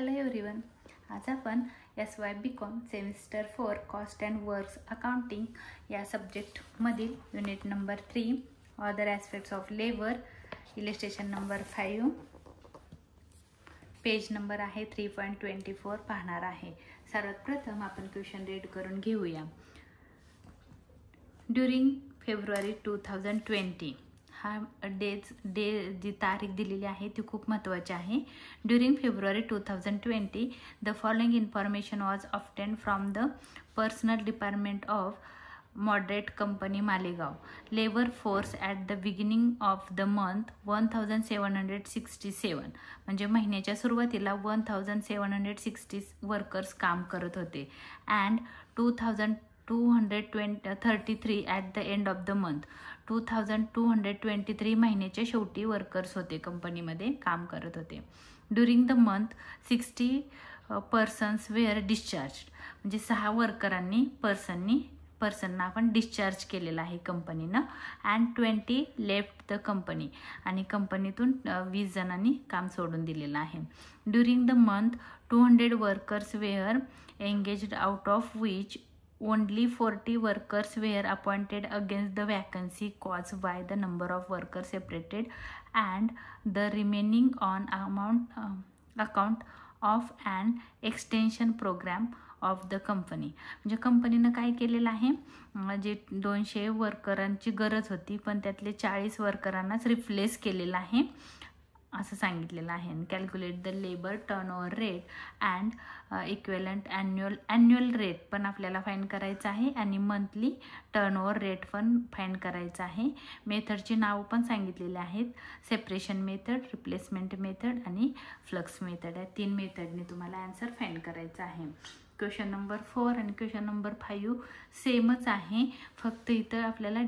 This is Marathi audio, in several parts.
हॅलो एव्हरीवन, आज आपण SY.BCom semester 4 cost and works accounting या सब्जेक्टमधील unit number 3 other aspects of labour illustration number 5 page number आहे 3.24 पाहणार आहे। सर्वात प्रथम आपण क्वेश्चन रीड करून घेऊया। ड्यूरिंग फेब्रुवारी 2020 हा जी तारीख दिलेली आहे ती खूप महत्त्वाची आहे। ड्यूरिंग फेब्रुवारी 2020 the following information was obtained from the personnel department of moderate company Malegaon. Labour force at the beginning of the month 1767 म्हणजे महिन्याच्या सुरुवातीला 1760 वर्कर्स काम करत होते and 2233 at the end of the month 2223 महिन्याच्या शेवटी वर्कर्स होते, कंपनीमध्ये काम करत होते। During the month 60 persons were discharge म्हणजे 6 वर्करांनी पर्सनना आपण डिस्चार्ज केलेला आहे कंपनीनं अँड 20 लेफ्ट द कंपनी आणि कंपनीतून 20 जणांनी काम सोडून दिलेलं आहे। During the month 200 workers were engaged out of which only 40 workers were appointed against the vacancy caused by the number of workers separated and the remaining on account of an extension program of the company। म्हणजे कंपनीनं काय केलेलं आहे, जे 200 वर्करांची गरज होती पण त्यातले 40 वर्करांनाच रिप्लेस केलेलं आहे असं सांगितलेलं आहे। Calculate the labour turnover rate and equivalent annual rate पण आपल्याला फाइंड करायचं आहे आणि मंथली टर्नओव्हर रेट पण फाइंड करायचं आहे। मेथडची नाव पण सांगितलेले आहेत, सेपरेशन मेथड, रिप्लेसमेंट मेथड आणि फ्लक्स मेथड या 3 मेथडने तुम्हाला आन्सर फाइंड करायचा आहे। क्वेश्चन नंबर 4 आणि क्वेश्चन नंबर 5 सेमच आहे, फक्त इथं आपल्याला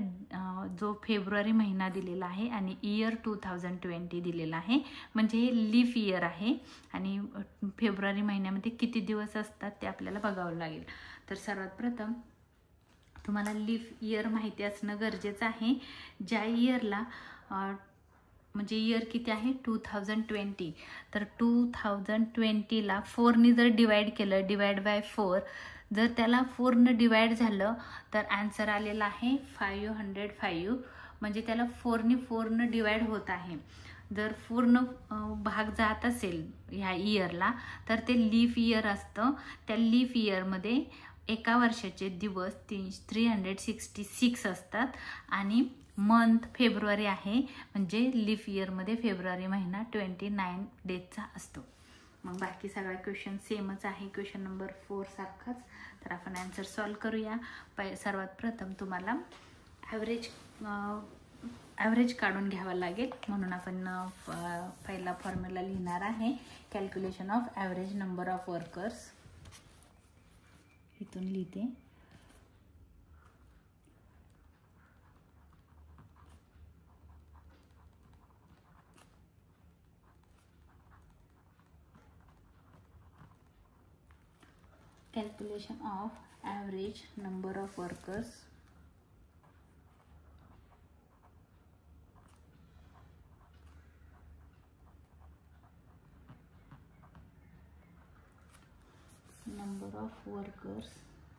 जो फेब्रुवारी महिना दिलेला आहे आणि इयर 2020 दिलेला आहे, म्हणजे हे लीफ इयर आहे आणि फेब्रुवारी महिन्यामध्ये किती दिवस असतात ते आपल्याला बघावं लागेल। तर सर्वात प्रथम तुम्हाला लीफ इयर माहिती असणं गरजेचं आहे। ज्या इयरला म्हणजे इयर किती आहे 2020, तर 2020ला 4ने जर डिवाइड केलं, डिवाइड बाय 4, जर त्याला 4ने डिवाइड झालं तर आन्सर आलेला आहे 505, म्हणजे त्याला 4ने डिवाइड होत आहे। जर पूर्ण भाग जात असेल ह्या इयरला तर ते लीफ इयर असतं। त्या लीफ इयरमध्ये एका वर्षाचे दिवस 366 असतात आणि मंथ फेब्रुवारी आहे, म्हणजे लीफ इयरमध्ये फेब्रुवारी महिना 29 डेजचा असतो। मग बाकी सगळा क्वेश्चन सेमच आहे, क्वेश्चन नंबर 4 सारखाच। तर आपण आन्सर सॉल्व करूया। सर्वात प्रथम तुम्हाला ॲव्हरेज काढून घ्यावा लागेल, म्हणून आपण पहिला फॉर्म्युला लिहिणार आहे, calculation of average number of workers. इथून लिहिते, calculation of average number of workers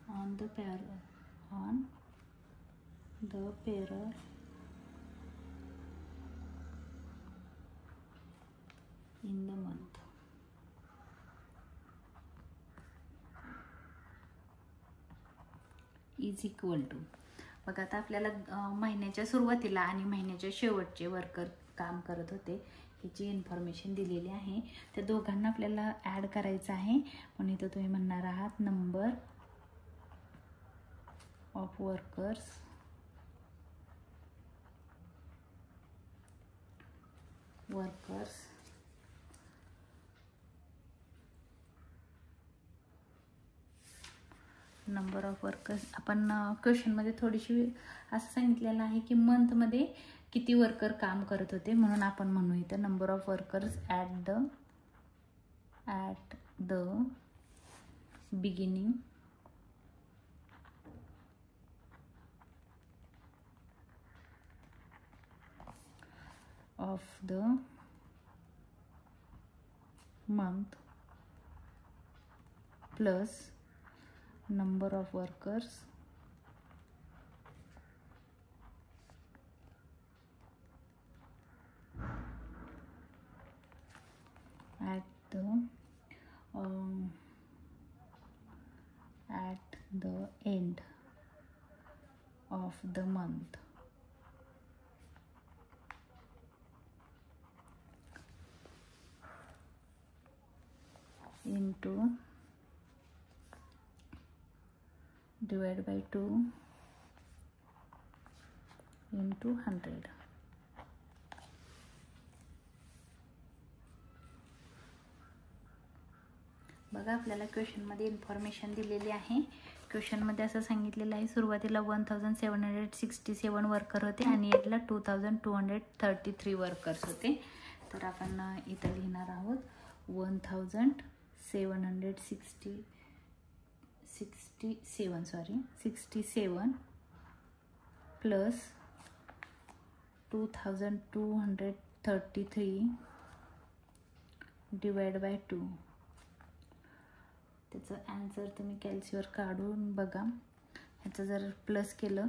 on the payroll in the month is equal to. बघा आता आपल्याला महिन्याच्या सुरुवातीला आणि महिन्याच्या शेवटचे वर्कर काम करत होते ह्याची इन्फॉर्मेशन दिलेली आहे। त्या दोघांना आपल्याला ॲड करायचं आहे, म्हणून इथं तुम्ही म्हणणार आहात number of workers number of workers. आपण क्वेश्चनमध्ये थोडीशी असं सांगितलेलं आहे की मंथमध्ये किती वर्कर काम करत होते, म्हणून आपण म्हणू इथं number of workers at the beginning of the month plus number of workers at the end of the month into divide by 2 into 100. बघा आपल्याला क्वेश्चनमध्ये इन्फॉर्मेशन दिलेली आहे. क्वेश्चनमध्ये असं सांगितलेलं आहे, सुरुवातीला 1767 वर्कर होते आणि एंडला 2233 वर्कर्स होते. तर आपण इथं लिहिणार आहोत 67 प्लस 2233 डिवाइड बाय 2. त्याचं आन्सर तुम्ही कॅल्सीवर काढून बघा. ह्याचं जर प्लस केलं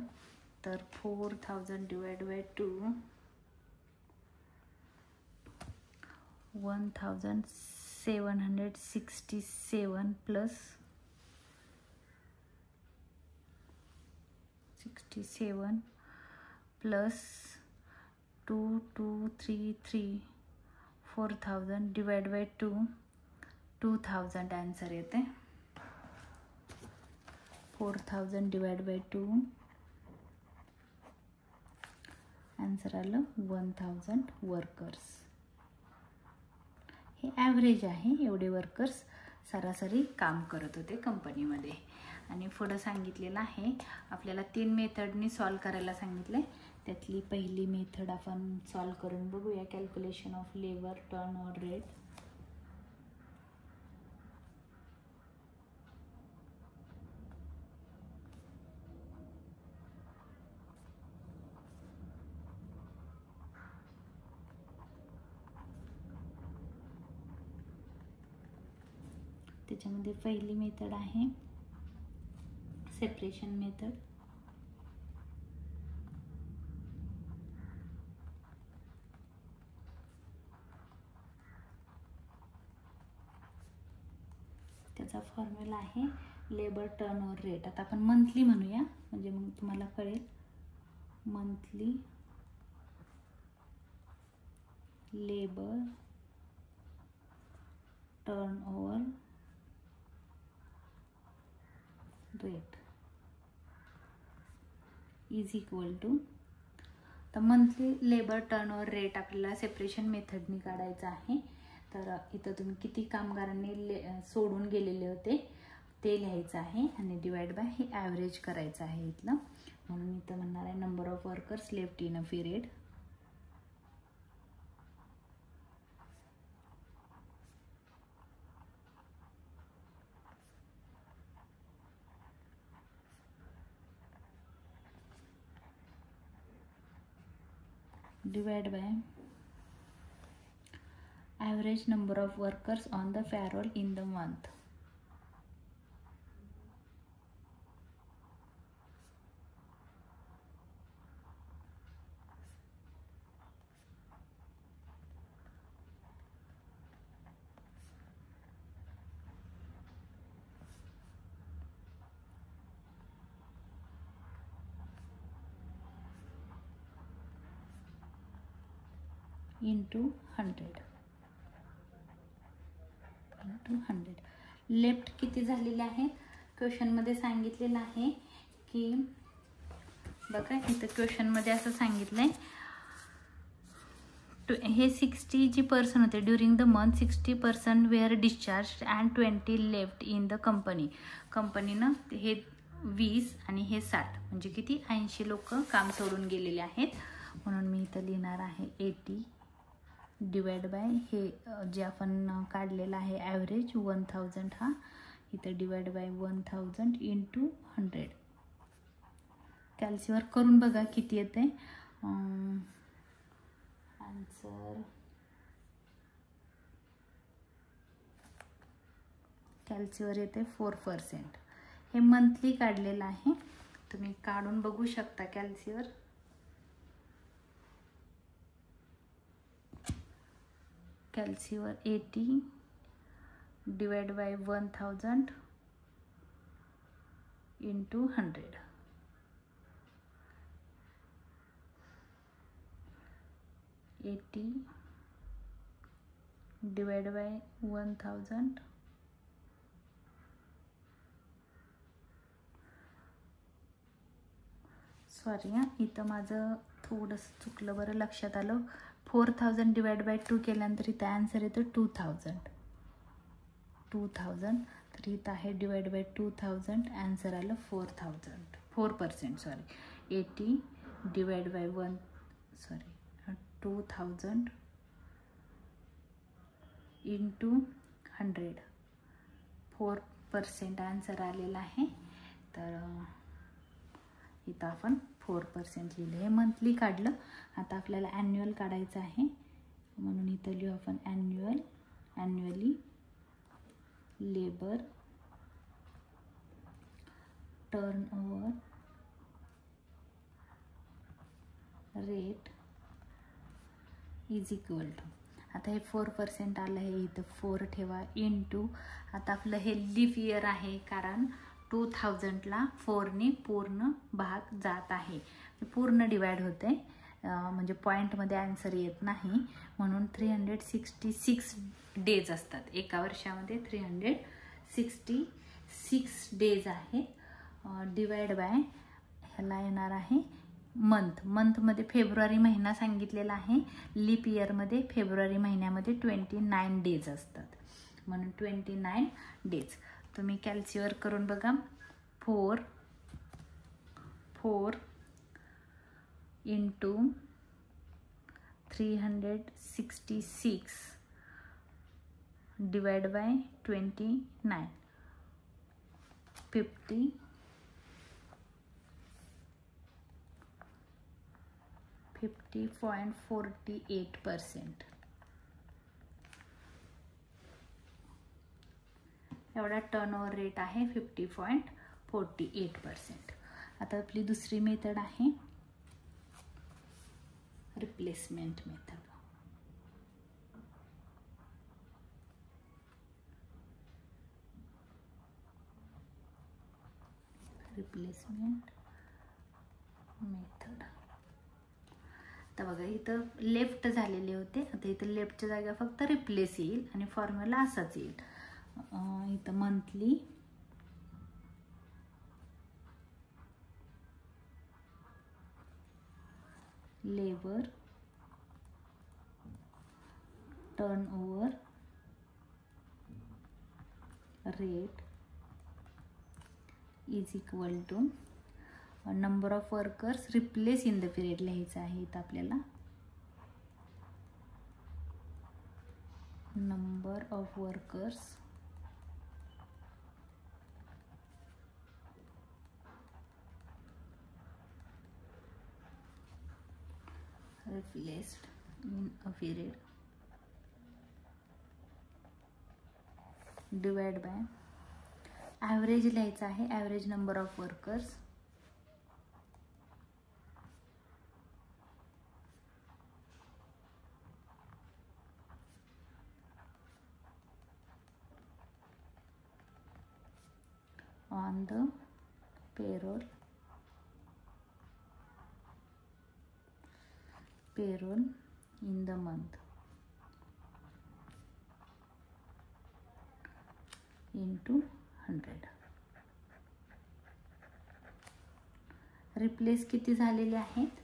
तर 4000 divide by 2 1767 plus 67 plus 2233 4000 divide by 2 2000 answer येते. 4000 डिवाइड बाय 2 आन्सर आलं 1000 वर्कर्स. हे ॲव्हरेज आहे, एवढे वर्कर्स सरासरी काम करत होते कंपनीमध्ये. आणि पुढं सांगितलेलं आहे आपल्याला 3 मेथडनी सॉल्व करायला सांगितलं आहे. त्यातली पहिली मेथड आपण सॉल्व करून बघूया. Calculation of labour turnover rate. त्याच्यामध्ये पहिली मेथड आहे सेपरेशन मेथड. त्याचा फॉर्म्युला आहे लेबर टर्नओव्हर रेट. आता आपण मंथली म्हणूया म्हणजे मग तुम्हाला कळेल. Monthly labour turnover rate is equal to. तर मंथली लेबर टर्नओव्हर रेट आपल्याला सेपरेशन मेथडनी काढायचं आहे. तर इथं तुम्ही किती कामगारांनी सोडून गेलेले होते ते लिहायचं आहे आणि डिवाइड बाय हे ॲव्हरेज करायचं आहे इथलं. म्हणून इथं म्हणणार आहे number of workers left in a period. Divide by average number of workers on the payroll in the month. into 100 left किती झालेले आहेत क्वेश्चनमध्ये सांगितलेलं आहे की बघा इथं क्वेश्चनमध्ये असं सांगितलंय हे 60 जी पर्सन होते during the month 60% were discharge and 20 left in the company. कंपनीनं हे 20 आणि हे 60 म्हणजे किती 80 लोक काम सोडून गेलेले आहेत. म्हणून मी इथं लिहिणार आहे 80 डिवाइड बाय हे जे आपण काढलेलं आहे ॲव्हरेज 1000 हा इथं डिवाइड बाय 1000 इंटू 100. कॅल्सीवर करून बघा किती येते आन्सर. कॅल्सीवर येते 4%. हे मंथली काढलेलं आहे, तुम्ही काढून बघू शकता. कॅल्सीवर 80 divide by 1000 into 100. 80 divide by 1000 sorry हां, इथं माझं थोडंसं चुकलं, बरं लक्षात आलं. 4000 डिवाइड बाय 2 केल्यानंतर इथं आन्सर येतो 2000. तर इथं आहे डिवाइड बाय 2000, आन्सर आलं 4%. Sorry 80 divide by 2000 into 100, 4% answer आलेला आहे. तर इथं आपण 4% लिहिलं. हे मंथली काढलं. आता आपल्याला ॲन्युअल काढायचं आहे, म्हणून इथं लिहू आपण annually labour turnover rate is equal to, आता हे 4% आलं आहे, इथं 4 ठेवा, इंटू, आता आपलं हे लीप इयर आहे, कारण 2000ला 4ने पूर्ण भाग जात आहे, पूर्ण डिवाइड होते, म्हणजे पॉईंटमध्ये आन्सर येत नाही, म्हणून 366 डेज असतात. एका वर्षामध्ये 366 डेज आहेत. डिवाइड बाय ह्याला येणार आहे मंथमध्ये फेब्रुवारी महिना सांगितलेला आहे. लीप इयरमध्ये फेब्रुवारी महिन्यामध्ये 29 डेज असतात, म्हणून 29 डेज. तुम्ही कॅल्सीवर करून बघा. 4 इंटू 366 डिवाइड बाय 29, 50.48%. एवढा टर्नओव्हर रेट आहे, 50.48%. आता आपली दुसरी मेथड आहे रिप्लेसमेंट मेथड. आता बघा, इथं लेफ्ट झालेले होते, आता इथं लेफ्टच्या जागा फक्त रिप्लेस येईल आणि फॉर्म्युला असाच येईल. इथं monthly labour turnover rate is equal to number of workers replace in the period लिहायचं आहे. इथं आपल्याला number of workers replaced in a period divide by average लिहायचं आहे, average number of workers on the payroll in the month into 100. रिप्लेस किती झालेले आहेत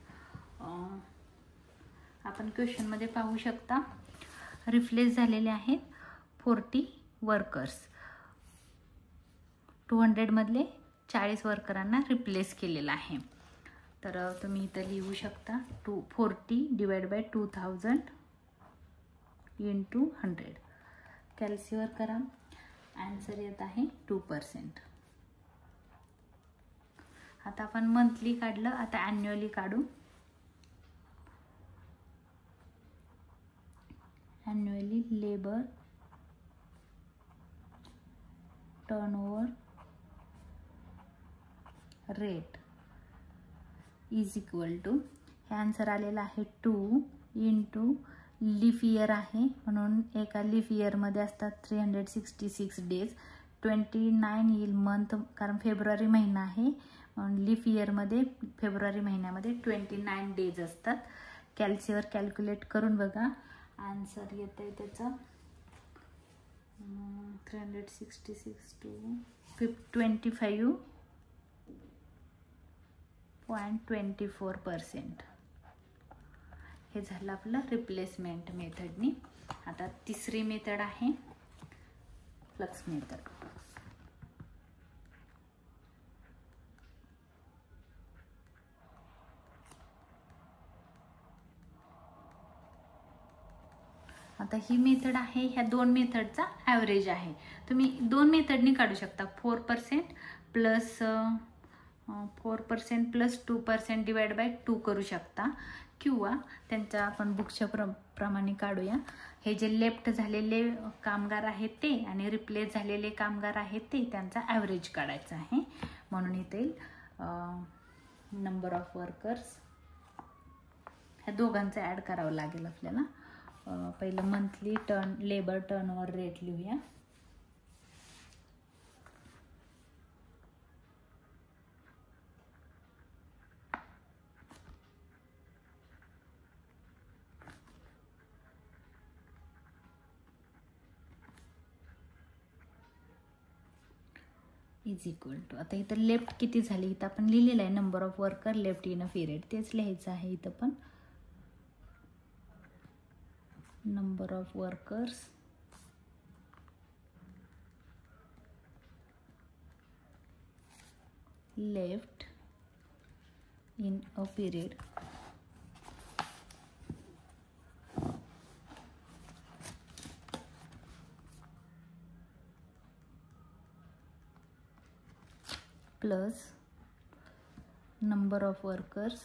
आपण क्वेश्चन मध्ये पाहू शकता. रिप्लेस झालेले आहेत 40 वर्कर्स. 200 मधले 40 वर्करांना रिप्लेस केलेला आहे. तर तुम्ही इथं लिहू शकता 40 डिवाइड बाय 2000 इंटू 100. कॅल्सीवर करा, आन्सर येत आहे 2%. आता आपण मंथली काढलं, आता ॲन्युअली काढू. Annually labour turnover rate is equal to, हे आन्सर आलेला आहे 2 इंटू लीफ इयर आहे म्हणून एका लीफ इयरमध्ये असतात 366 डेज, 29 येईल मंथ कारण फेब्रुवारी महिना आहे म्हणून लीफ इयरमध्ये फेब्रुवारी महिन्यामध्ये 29 डेज असतात. कॅल्सीवर कॅल्क्युलेट करून बघा, आन्सर येतं आहे त्याचं 366 टू 25.24%. हे झालं आपलं रिप्लेसमेंट मेथडनी. आता तिसरी मेथड आहे फ्लक्स मेथड. आता ही मेथड आहे, ह्या दोन मेथडचा ॲव्हरेज आहे. तुम्ही दोन मेथडनी काढू शकता, 4% प्लस 4% प्लस 2% डिवाइड बाय 2 करू शकता, किंवा त्यांच्या आपण बुकच्या प्रमाणे काढूया. हे जे लेफ्ट झालेले कामगार आहेत ते आणि रिप्लेस झालेले कामगार आहेत ते त्यांचा ॲव्हरेज काढायचा आहे. म्हणून इथे नंबर ऑफ वर्कर्स ह्या दोघांचं ॲड करावं लागेल आपल्याला. पहिलं मंथली लेबर टर्नओव्हर रेट लिहूया. इज इक्वल टू, आता इथं लेफ्ट किती झाली, इथं आपण लिहिलेलं आहे number of worker left in a period, तेच लिहायचं आहे इथं पण. Number of workers left in a period plus number of workers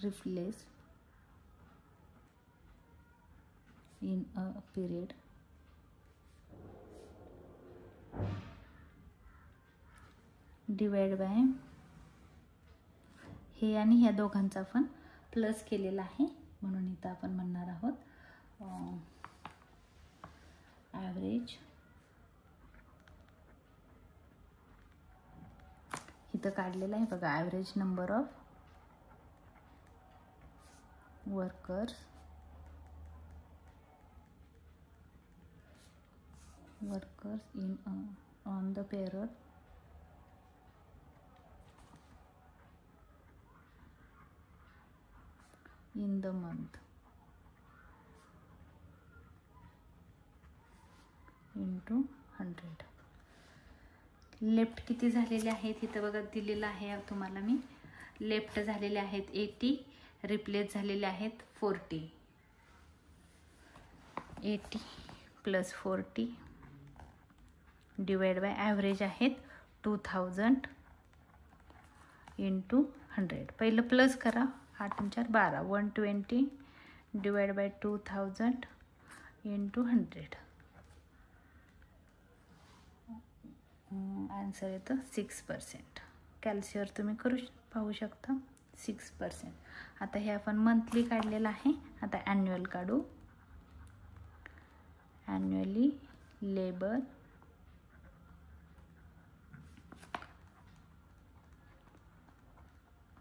replaced in a period divide bye, हे आणि ह्या दोघांचा आपण प्लस केलेला आहे म्हणून इथं आपण म्हणणार आहोत ॲव्हरेज. इथं काढलेलं आहे बघा, average number of workers in on the payroll in the month into 100. Left किती झालेले आहेत इथं बघा दिलेलं आहे तुम्हाला मी. लेफ्ट झालेले आहेत 80, रिप्लेस झालेले आहेत 40. 80 प्लस 40 डिवाइड बाय ॲव्हरेज आहेत 2000 इंटू 100. पहिलं प्लस करा, 8 आणि 4 12, 120 डिवाइड बाय 2000 इंटू 100. आन्सर येतं 6%. कॅल्सीवर तुम्ही पाहू शकता 6%. आता हे आपण मंथली काढलेलं आहे, आता ॲन्युअल काढू. Annually labour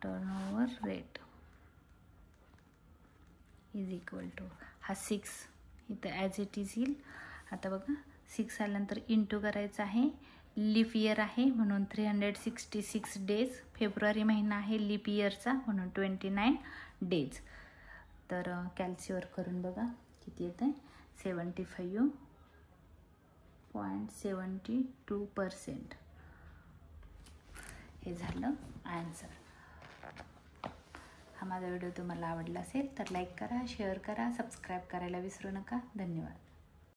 turnover rate is equal to, हा 6 इथं ॲज इट इज येईल. आता बघा 6 आल्यानंतर इंटू करायचं आहे. लीप इयर आहे म्हणून 366 डेज, फेब्रुवारी महिना आहे लीप इयरचा म्हणून 29 डेज. तर कॅल्सीवर करून बघा किती येतं आहे, 75.72%. हे झालं आन्सर. हा माझा व्हिडिओ तुम्हाला आवडला असेल तर लाईक करा, शेअर करा, सबस्क्राईब करायला विसरू नका. धन्यवाद.